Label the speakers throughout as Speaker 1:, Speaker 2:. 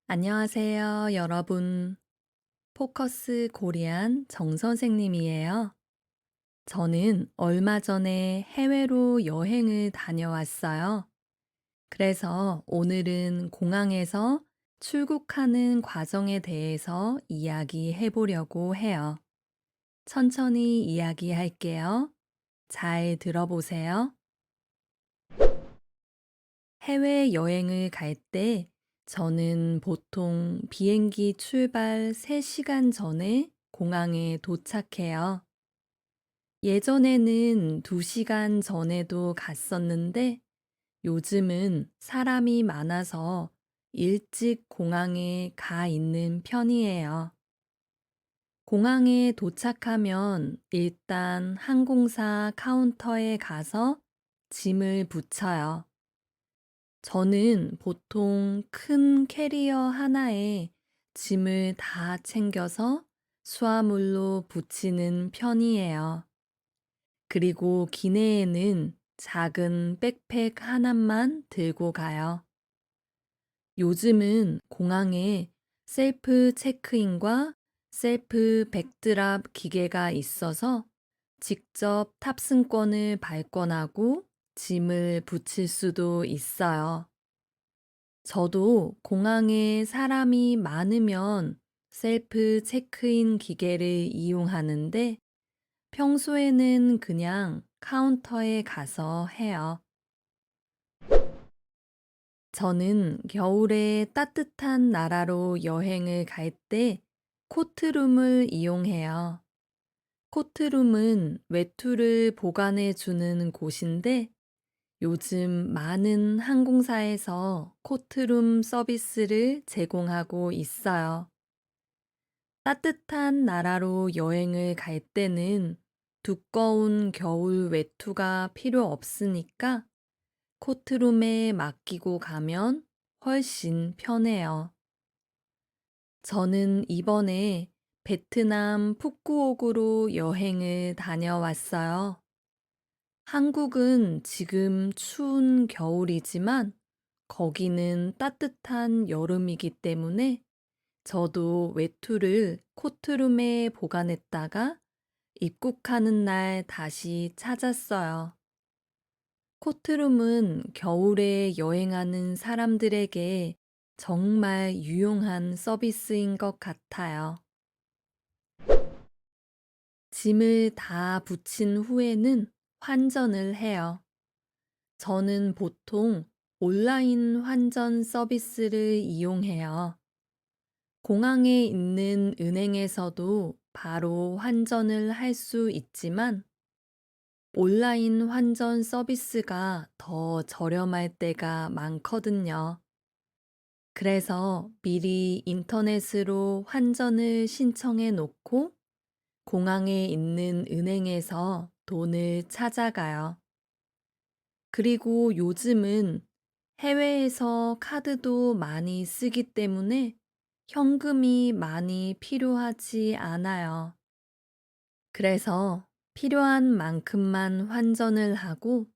Speaker 1: 안녕하세요, 여러분. 포커스 코리안 정 선생님이에요. 저는 얼마 전에 해외로 여행을 다녀왔어요. 그래서 오늘은 공항에서 출국하는 과정에 대해서 이야기해 보려고 해요. 천천히 이야기할게요. 잘 들어보세요. 해외여행을 갈 때 저는 보통 비행기 출발 3시간 전에 공항에 도착해요. 예전에는 2시간 전에도 갔었는데 요즘은 사람이 많아서 일찍 공항에 가 있는 편이에요. 공항에 도착하면 일단 항공사 카운터에 가서 짐을 붙여요. 저는 보통 큰 캐리어 하나에 짐을 다 챙겨서 수화물로 붙이는 편이에요. 그리고 기내에는 작은 백팩 하나만 들고 가요. 요즘은 공항에 셀프 체크인과 셀프 백드랍 기계가 있어서 직접 탑승권을 발권하고 짐을 붙일 수도 있어요. 저도 공항에 사람이 많으면 셀프 체크인 기계를 이용하는데 평소에는 그냥 카운터에 가서 해요. 저는 겨울에 따뜻한 나라로 여행을 갈 때 코트룸을 이용해요. 코트룸은 외투를 보관해 주는 곳인데 요즘 많은 항공사에서 코트룸 서비스를 제공하고 있어요. 따뜻한 나라로 여행을 갈 때는 두꺼운 겨울 외투가 필요 없으니까 코트룸에 맡기고 가면 훨씬 편해요. 저는 이번에 베트남 푸꾸옥으로 여행을 다녀왔어요. 한국은 지금 추운 겨울이지만 거기는 따뜻한 여름이기 때문에 저도 외투를 코트룸에 보관했다가 입국하는 날 다시 찾았어요. 코트룸은 겨울에 여행하는 사람들에게 정말 유용한 서비스인 것 같아요. 짐을 다 붙인 후에는 환전을 해요. 저는 보통 온라인 환전 서비스를 이용해요. 공항에 있는 은행에서도 바로 환전을 할 수 있지만 온라인 환전 서비스가 더 저렴할 때가 많거든요. 그래서 미리 인터넷으로 환전을 신청해 놓고 공항에 있는 은행에서 돈을 찾아가요. 그리고 요즘은 해외에서 카드도 많이 쓰기 때문에 현금이 많이 필요하지 않아요. 그래서 필요한 만큼만 환전을 하고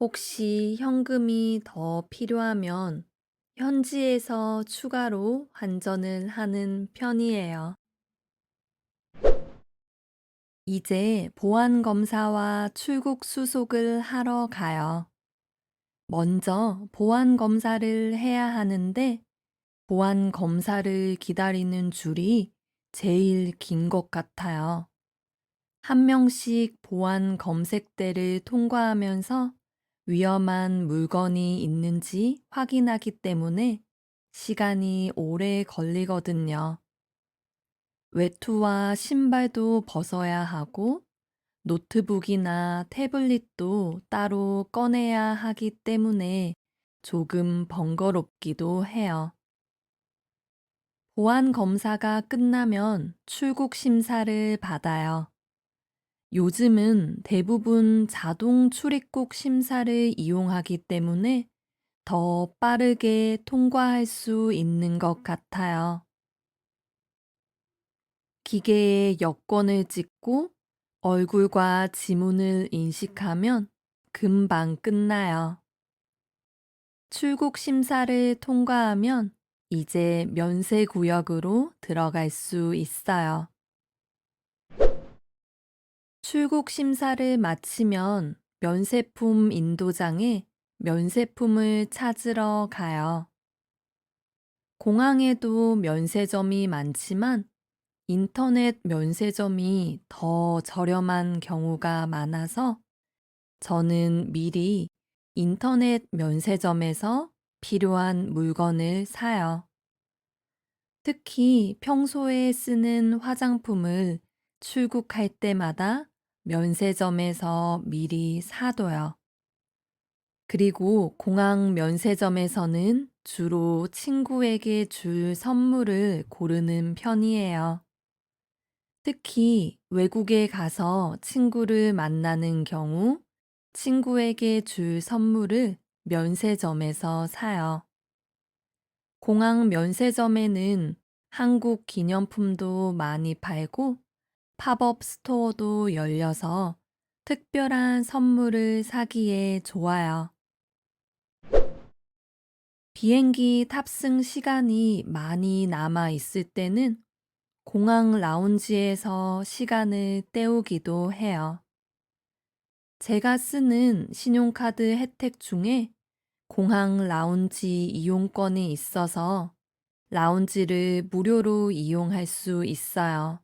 Speaker 1: 혹시 현금이 더 필요하면 현지에서 추가로 환전을 하는 편이에요. 이제 보안 검사와 출국 수속을 하러 가요. 먼저 보안 검사를 해야 하는데 보안 검사를 기다리는 줄이 제일 긴 것 같아요. 한 명씩 보안 검색대를 통과하면서 위험한 물건이 있는지 확인하기 때문에 시간이 오래 걸리거든요. 외투와 신발도 벗어야 하고 노트북이나 태블릿도 따로 꺼내야 하기 때문에 조금 번거롭기도 해요. 보안 검사가 끝나면 출국 심사를 받아요. 요즘은 대부분 자동 출입국 심사를 이용하기 때문에 더 빠르게 통과할 수 있는 것 같아요. 기계에 여권을 찍고 얼굴과 지문을 인식하면 금방 끝나요. 출국 심사를 통과하면 이제 면세 구역으로 들어갈 수 있어요. 출국 심사를 마치면 면세품 인도장에 면세품을 찾으러 가요. 공항에도 면세점이 많지만 인터넷 면세점이 더 저렴한 경우가 많아서 저는 미리 인터넷 면세점에서 필요한 물건을 사요. 특히 평소에 쓰는 화장품을 출국할 때마다 면세점에서 미리 사둬요. 그리고 공항 면세점에서는 주로 친구에게 줄 선물을 고르는 편이에요. 특히 외국에 가서 친구를 만나는 경우 친구에게 줄 선물을 면세점에서 사요. 공항 면세점에는 한국 기념품도 많이 팔고 팝업 스토어도 열려서 특별한 선물을 사기에 좋아요. 비행기 탑승 시간이 많이 남아 있을 때는 공항 라운지에서 시간을 때우기도 해요. 제가 쓰는 신용카드 혜택 중에 공항 라운지 이용권이 있어서 라운지를 무료로 이용할 수 있어요.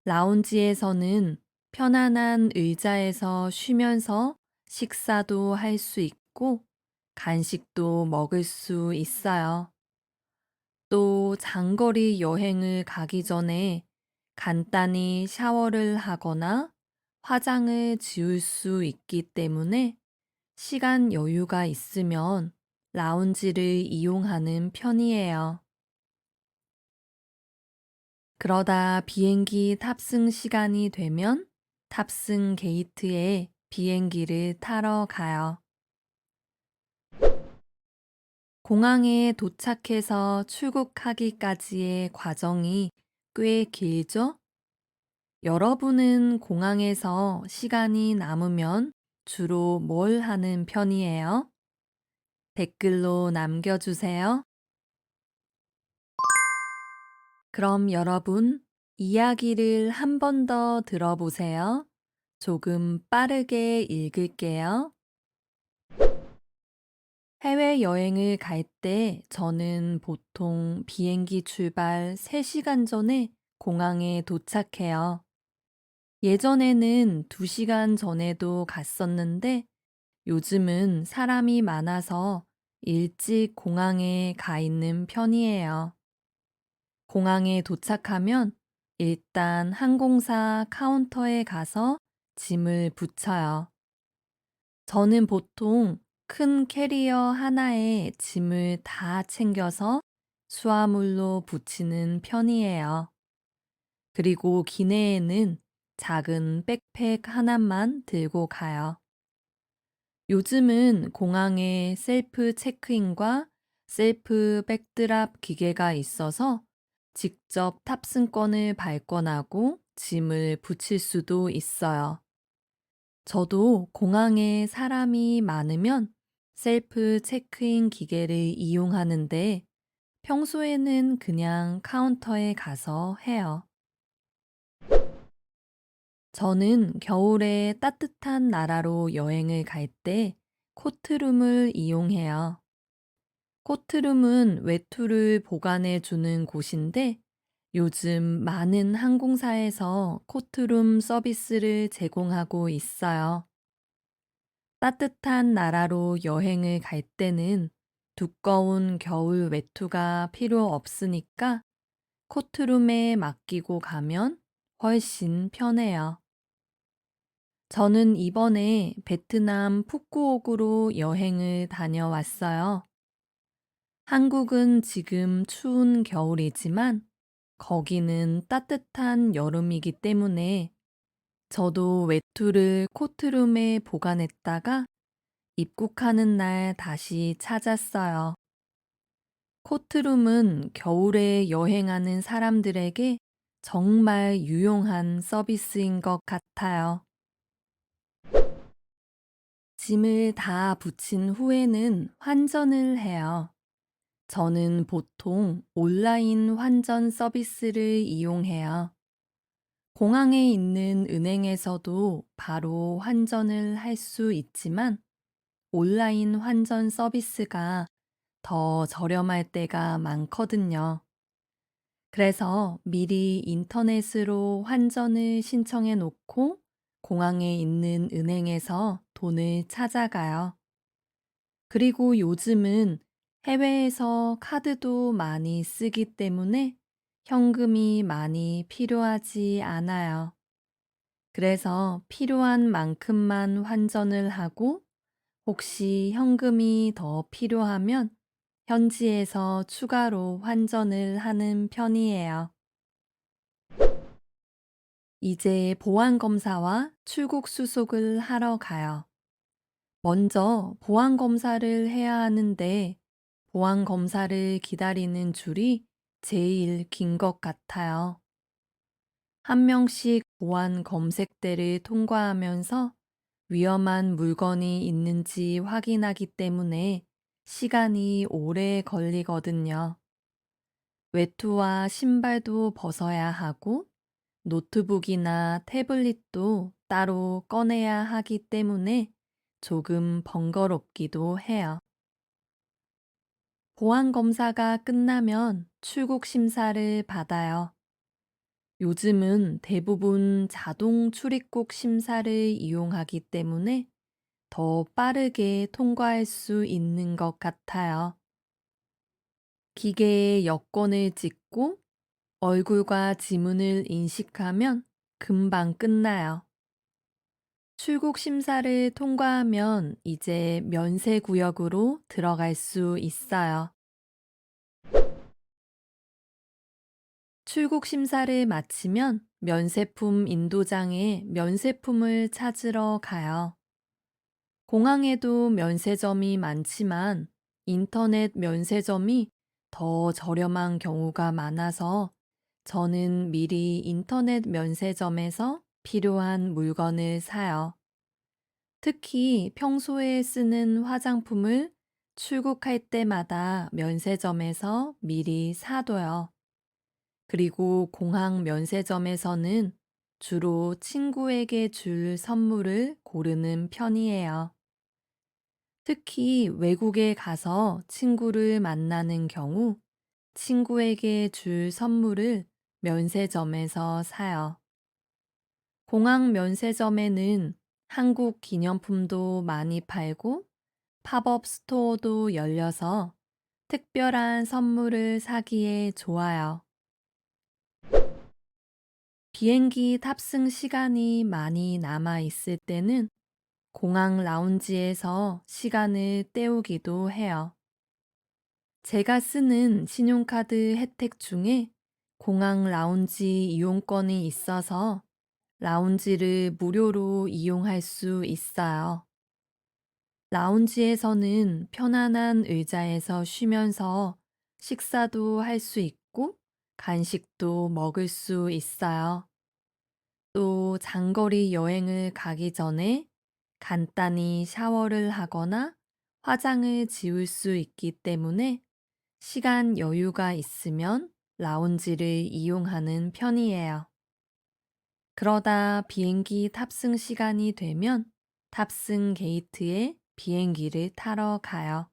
Speaker 1: 라운지에서는 편안한 의자에서 쉬면서 식사도 할 수 있고 간식도 먹을 수 있어요. 또 장거리 여행을 가기 전에 간단히 샤워를 하거나 화장을 지울 수 있기 때문에 시간 여유가 있으면 라운지를 이용하는 편이에요. 그러다 비행기 탑승 시간이 되면 탑승 게이트에 비행기를 타러 가요. 공항에 도착해서 출국하기까지의 과정이 꽤 길죠? 여러분은 공항에서 시간이 남으면 주로 뭘 하는 편이에요? 댓글로 남겨주세요. 그럼 여러분, 이야기를 한 번 더 들어보세요. 조금 빠르게 읽을게요. 해외여행을 갈 때 저는 보통 비행기 출발 3시간 전에 공항에 도착해요. 예전에는 2시간 전에도 갔었는데 요즘은 사람이 많아서 일찍 공항에 가 있는 편이에요. 공항에 도착하면 일단 항공사 카운터에 가서 짐을 붙여요. 저는 보통 큰 캐리어 하나에 짐을 다 챙겨서 수화물로 붙이는 편이에요. 그리고 기내에는 작은 백팩 하나만 들고 가요. 요즘은 공항에 셀프 체크인과 셀프 백드랍 기계가 있어서 직접 탑승권을 발권하고 짐을 붙일 수도 있어요. 저도 공항에 사람이 많으면 셀프 체크인 기계를 이용하는데 평소에는 그냥 카운터에 가서 해요. 저는 겨울에 따뜻한 나라로 여행을 갈 때 코트룸을 이용해요. 코트룸은 외투를 보관해 주는 곳인데 요즘 많은 항공사에서 코트룸 서비스를 제공하고 있어요. 따뜻한 나라로 여행을 갈 때는 두꺼운 겨울 외투가 필요 없으니까 코트룸에 맡기고 가면 훨씬 편해요. 저는 이번에 베트남 푸꾸옥으로 여행을 다녀왔어요. 한국은 지금 추운 겨울이지만 거기는 따뜻한 여름이기 때문에 저도 외투를 코트룸에 보관했다가 입국하는 날 다시 찾았어요. 코트룸은 겨울에 여행하는 사람들에게 정말 유용한 서비스인 것 같아요. 짐을 다 붙인 후에는 환전을 해요. 저는 보통 온라인 환전 서비스를 이용해요. 공항에 있는 은행에서도 바로 환전을 할 수 있지만 온라인 환전 서비스가 더 저렴할 때가 많거든요. 그래서 미리 인터넷으로 환전을 신청해 놓고 공항에 있는 은행에서 돈을 찾아가요. 그리고 요즘은 해외에서 카드도 많이 쓰기 때문에 현금이 많이 필요하지 않아요. 그래서 필요한 만큼만 환전을 하고 혹시 현금이 더 필요하면 현지에서 추가로 환전을 하는 편이에요. 이제 보안검사와 출국 수속을 하러 가요. 먼저 보안검사를 해야 하는데 보안검사를 기다리는 줄이 제일 긴 것 같아요. 한 명씩 보안 검색대를 통과하면서 위험한 물건이 있는지 확인하기 때문에 시간이 오래 걸리거든요. 외투와 신발도 벗어야 하고 노트북이나 태블릿도 따로 꺼내야 하기 때문에 조금 번거롭기도 해요. 보안 검사가 끝나면 출국 심사를 받아요. 요즘은 대부분 자동 출입국 심사를 이용하기 때문에 더 빠르게 통과할 수 있는 것 같아요. 기계에 여권을 찍고 얼굴과 지문을 인식하면 금방 끝나요. 출국 심사를 통과하면 이제 면세 구역으로 들어갈 수 있어요. 출국 심사를 마치면 면세품 인도장에 면세품을 찾으러 가요. 공항에도 면세점이 많지만 인터넷 면세점이 더 저렴한 경우가 많아서 저는 미리 인터넷 면세점에서 필요한 물건을 사요. 특히 평소에 쓰는 화장품을 출국할 때마다 면세점에서 미리 사둬요. 그리고 공항 면세점에서는 주로 친구에게 줄 선물을 고르는 편이에요. 특히 외국에 가서 친구를 만나는 경우 친구에게 줄 선물을 면세점에서 사요. 공항 면세점에는 한국 기념품도 많이 팔고 팝업 스토어도 열려서 특별한 선물을 사기에 좋아요. 비행기 탑승 시간이 많이 남아 있을 때는 공항 라운지에서 시간을 때우기도 해요. 제가 쓰는 신용카드 혜택 중에 공항 라운지 이용권이 있어서 라운지를 무료로 이용할 수 있어요. 라운지에서는 편안한 의자에서 쉬면서 식사도 할 수 있고 간식도 먹을 수 있어요. 또 장거리 여행을 가기 전에 간단히 샤워를 하거나 화장을 지울 수 있기 때문에 시간 여유가 있으면 라운지를 이용하는 편이에요. 그러다 비행기 탑승 시간이 되면 탑승 게이트에 비행기를 타러 가요.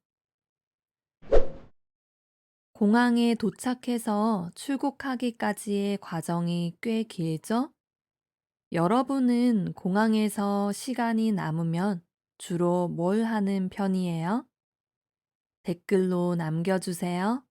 Speaker 1: 공항에 도착해서 출국하기까지의 과정이 꽤 길죠? 여러분은 공항에서 시간이 남으면 주로 뭘 하는 편이에요? 댓글로 남겨주세요.